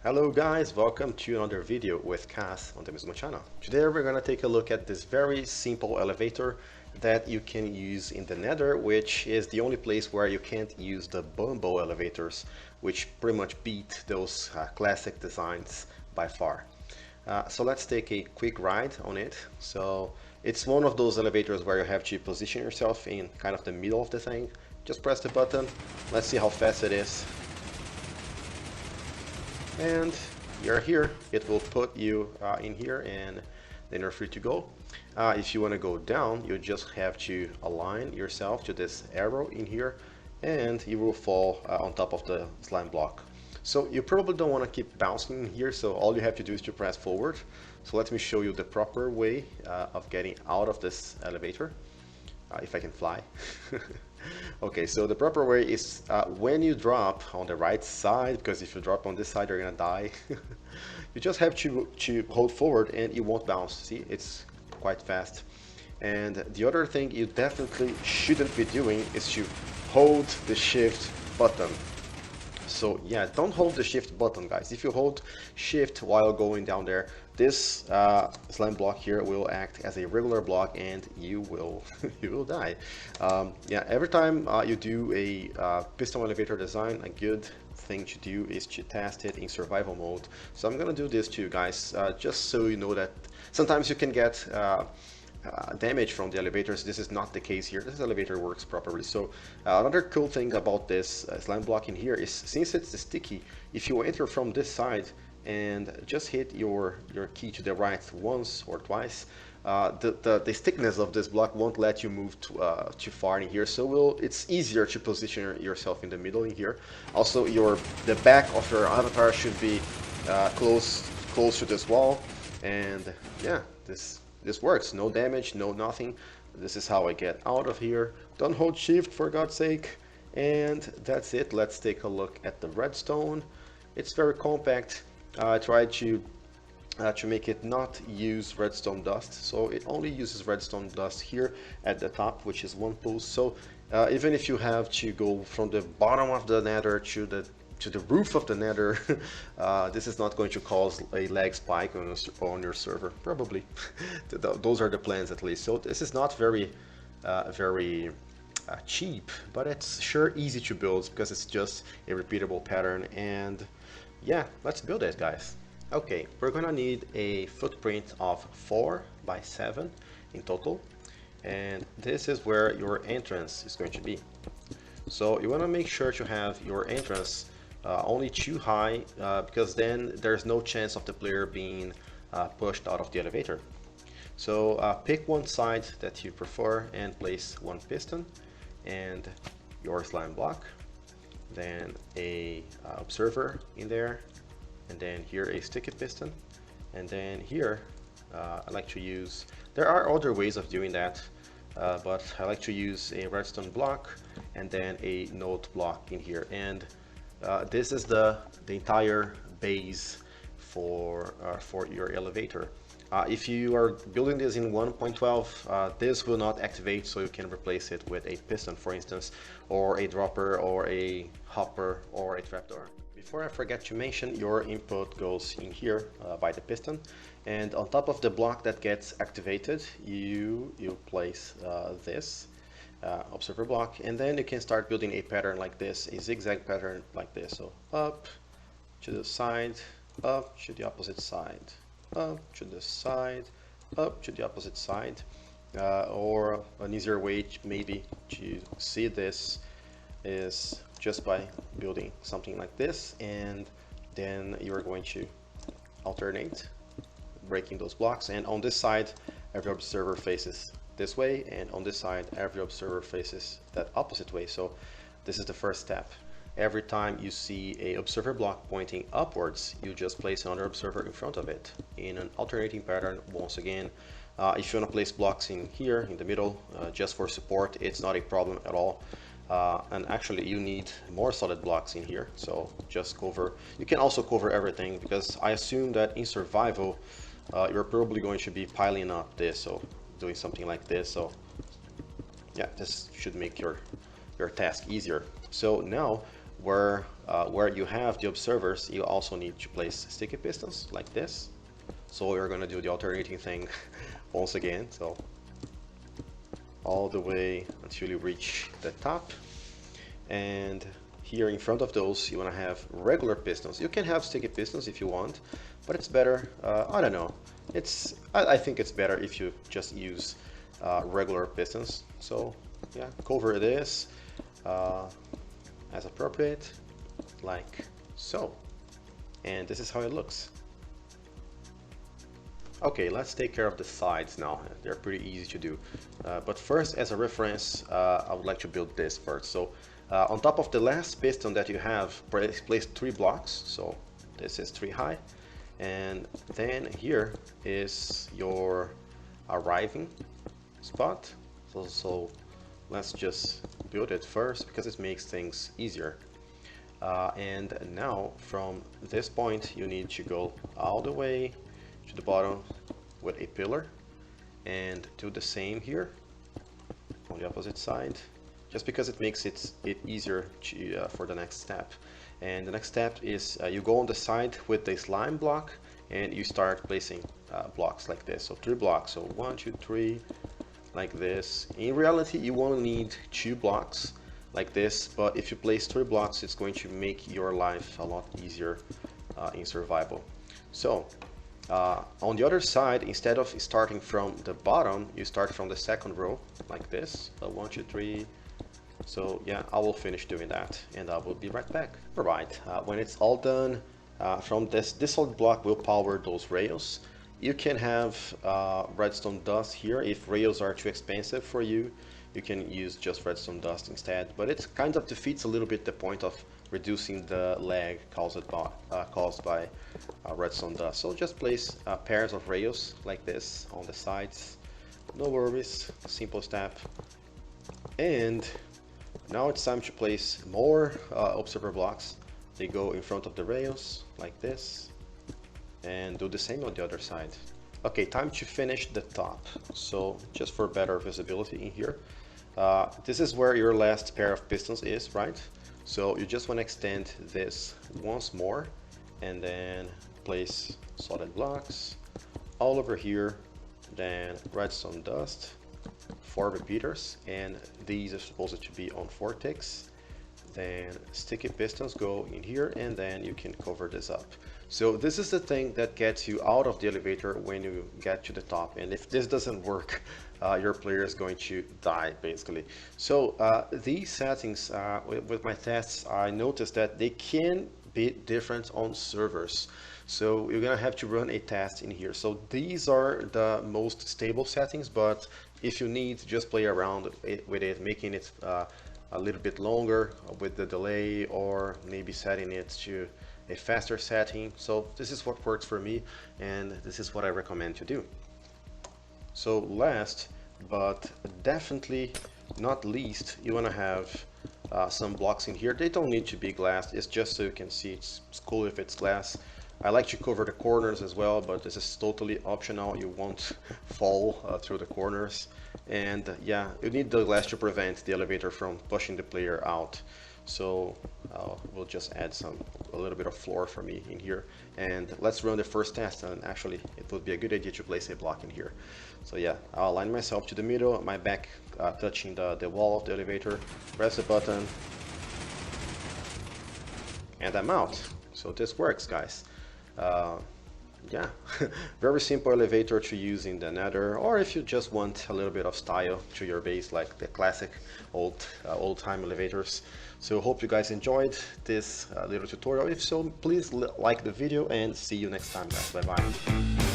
Hello guys, welcome to another video with Cass on the Maizuma channel. Today we're going to take a look at this very simple elevator that you can use in the Nether, which is the only place where you can't use the bumbo elevators, which pretty much beat those classic designs by far. So let's take a quick ride on it. So it's one of those elevators where you have to position yourself in kind of the middle of the thing. Just press the button, let's see how fast it is. And you're here. It will put you in here and then you're free to go. If you want to go down, you just have to align yourself to this arrow in here and you will fall on top of the slime block. So you probably don't want to keep bouncing in here, so all you have to do is to press forward. So let me show you the proper way of getting out of this elevator, if I can fly. Okay, so the proper way is when you drop on the right side, because if you drop on this side you're gonna die. You just have to hold forward and you won't bounce. See, it's quite fast. And the other thing you definitely shouldn't be doing is to hold the shift button. So yeah, don't hold the shift button, guys. If you hold shift while going down there, this slime block here will act as a regular block and you will you will die. Yeah, every time you do a piston elevator design, a good thing to do is to test it in survival mode. So I'm gonna do this to you guys, just so you know that sometimes you can get damage from the elevators. This is not the case here. This elevator works properly. So another cool thing about this slime block in here is, since it's sticky, if you enter from this side and just hit your key to the right once or twice, the thickness of this block won't let you move too far in here. So it's easier to position yourself in the middle in here. Also, the back of your avatar should be close to this wall, and yeah, this works. No damage, no nothing. This is how I get out of here. Don't hold shift, for God's sake. And that's it. Let's take a look at the redstone. It's very compact. I tried to make it not use redstone dust, so it only uses redstone dust here at the top, which is one pool. So even if you have to go from the bottom of the Nether to the roof of the Nether, this is not going to cause a lag spike on your server, probably. Those are the plans, at least. So this is not very cheap, but it's sure easy to build because it's just a repeatable pattern. And yeah, let's build it, guys. Okay, we're gonna need a footprint of 4 by 7 in total, and this is where your entrance is going to be. So you want to make sure to have your entrance only too high, because then there's no chance of the player being pushed out of the elevator. So pick one side that you prefer and place one piston and your slime block, then a observer in there, and then here a sticky piston, and then here I like to use, there are other ways of doing that, but I like to use a redstone block and then a node block in here. And this is the entire base for your elevator. If you are building this in 1.12, this will not activate, so you can replace it with a piston, for instance, or a dropper, or a hopper, or a trapdoor. Before I forget to mention, your input goes in here by the piston, and on top of the block that gets activated, you place this observer block, and then you can start building a pattern like this, a zigzag pattern like this. So up to the side, up to the opposite side, up to the side, up to the opposite side. Or an easier way maybe to see this is just by building something like this, and then you're going to alternate breaking those blocks, and on this side every observer faces this way, and on this side every observer faces that opposite way. So this is the first step. Every time you see a observer block pointing upwards, you just place another observer in front of it in an alternating pattern once again. If you want to place blocks in here in the middle just for support, it's not a problem at all. And actually you need more solid blocks in here, so just cover. You can also cover everything, because I assume that in survival you're probably going to be piling up this, so doing something like this. So yeah, this should make your task easier. So now we're where you have the observers, you also need to place sticky pistons like this. So we're going to do the alternating thing once again. So all the way until you reach the top. And here in front of those, you want to have regular pistons. You can have sticky pistons if you want, but it's better. I don't know. I think it's better if you just use regular pistons. So yeah, cover this as appropriate, like so. And this is how it looks. Okay, let's take care of the sides now. They're pretty easy to do. But first, as a reference, I would like to build this first. So on top of the last piston that you have, place 3 blocks. So this is 3 high. And then here is your arriving spot. So let's just build it first because it makes things easier. And now from this point, you need to go all the way to the bottom with a pillar and do the same here on the opposite side, just because it makes it easier to, for the next step. And the next step is you go on the side with the slime block and you start placing blocks like this. So 3 blocks, so 1, 2, 3, like this. In reality, you won't need 2 blocks like this, but if you place 3 blocks, it's going to make your life a lot easier in survival. So on the other side, instead of starting from the bottom, you start from the second row like this. So 1, 2, 3. So yeah, I will finish doing that and I will be right back. Alright, when it's all done, from this solid block will power those rails. You can have redstone dust here. If rails are too expensive for you, you can use just redstone dust instead, but it kind of defeats a little bit the point of reducing the lag caused by redstone dust. So just place pairs of rails like this on the sides. No worries, simple step. And now it's time to place more observer blocks. They go in front of the rails like this, and do the same on the other side. Okay, time to finish the top. So just for better visibility in here, this is where your last pair of pistons is, right? So you just want to extend this once more and then place solid blocks all over here, then redstone dust, 4 repeaters, and these are supposed to be on 4 ticks. Then sticky pistons go in here and then you can cover this up. So this is the thing that gets you out of the elevator when you get to the top, and if this doesn't work, your player is going to die basically. So these settings, with my tests, I noticed that they can be different on servers. So you're gonna have to run a test in here. So these are the most stable settings, but if you need, just play around with it, making it a little bit longer with the delay, or maybe setting it to a faster setting. So this is what works for me, and this is what I recommend to do. So last but definitely not least, you want to have some blocks in here. They don't need to be glass, it's just so you can see. It's cool if it's glass. I like to cover the corners as well, but this is totally optional. You won't fall through the corners. And yeah, you need the glass to prevent the elevator from pushing the player out. So we'll just add a little bit of floor for me in here. And let's run the first test, and actually it would be a good idea to place a block in here. So yeah, I'll align myself to the middle, my back touching the wall of the elevator, press the button, and I'm out. So this works, guys. Yeah, very simple elevator to use in the Nether, or if you just want a little bit of style to your base, like the classic old-time elevators. So hope you guys enjoyed this little tutorial. If so, please like the video and see you next time, guys. Bye bye.